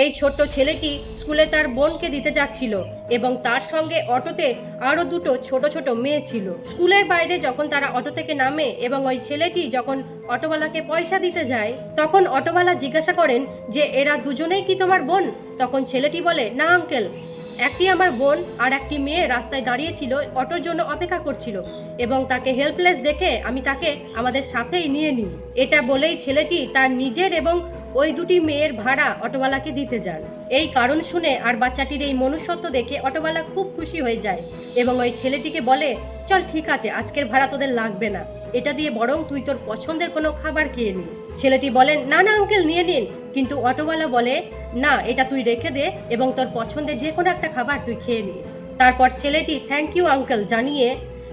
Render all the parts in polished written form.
এই ছোট্ট ছেলেটি স্কুলে তার বোনকে দিতে যাচ্ছিল এবং তার সঙ্গে অটোতে আরো দুটো ছোট ছোট মেয়ে ছিল। স্কুলের বাইরে যখন তারা অটো থেকে নামে এবং ওই ছেলেটি যখন অটোওয়ালাকে পয়সা দিতে যায়, তখন অটোওয়ালা জিজ্ঞাসা করেন যে এরা দুজনেই কি তোমার বোন? তখন ছেলেটি বলে, না আঙ্কেল, একটি আমার বোন আর একটি মেয়ে রাস্তায় দাঁড়িয়েছিল, অটোর জন্য অপেক্ষা করছিল এবং তাকে হেল্পলেস দেখে আমি তাকে আমাদের সাথেই নিয়ে নিই। এটা বলেই ছেলেটি তার নিজের এবং ওই দুটি মেয়ের ভাড়া অটোওয়ালাকে দিতে যান। এই কারণ শুনে আর বাচ্চাটির এই মনুষ্যত্ব দেখে অটোওয়ালা খুব খুশি হয়ে যায় এবং ওই ছেলেটিকে বলে, চল ঠিক আছে, আজকের ভাড়া তোদের লাগবে না, এটা দিয়ে বরং তুই তোর পছন্দের কোনো খাবার খেয়ে নিস। ছেলেটি বলেন, না না আঙ্কেল, নিয়ে নিন। কিন্তু অটোওয়ালা বলে, না, এটা তুই রেখে দে এবং তোর পছন্দের যে কোনো একটা খাবার তুই খেয়ে নিস। তারপর ছেলেটি থ্যাংক ইউ আঙ্কেল জানিয়ে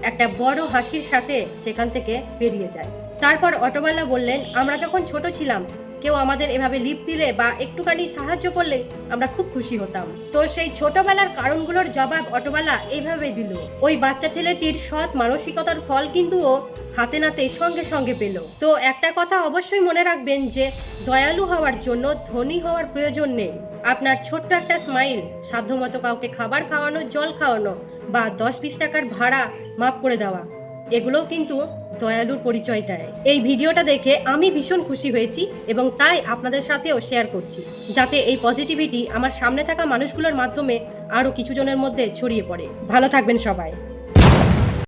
একটা বড় হাসির সাথে সেখান থেকে বেরিয়ে যায়। তারপর অটোওয়ালা বললেন, আমরা যখন ছোট ছিলাম কেউ আমাদের এভাবে লিফট দিলে বা একটুখানি সাহায্য করলে আমরা খুব খুশি হতাম। তো সেই ছোটবেলার কারণগুলোর জবাব অটোওয়ালা এইভাবে দিল। ওই বাচ্চা ছেলেটির সৎ মানসিকতার ফল কিন্তু ও হাতে নাতে সঙ্গে সঙ্গে পেল। তো একটা কথা অবশ্যই মনে রাখবেন যে দয়ালু হওয়ার জন্য ধনী হওয়ার প্রয়োজন নেই। আপনার ছোট্ট একটা স্মাইল, সাধ্যমতো কাউকে খাবার খাওয়ানো, জল খাওয়ানো বা 10-20 টাকার ভাড়া মাফ করে দেওয়া, এগুলোও কিন্তু দয়ালুর পরিচয় দেয়। এই ভিডিওটা দেখে আমি ভীষণ খুশি হয়েছি এবং তাই আপনাদের সাথেও শেয়ার করছি, যাতে এই পজিটিভিটি আমার সামনে থাকা মানুষগুলোর মাধ্যমে আরো কিছু জনের মধ্যে ছড়িয়ে পড়ে। ভালো থাকবেন সবাই।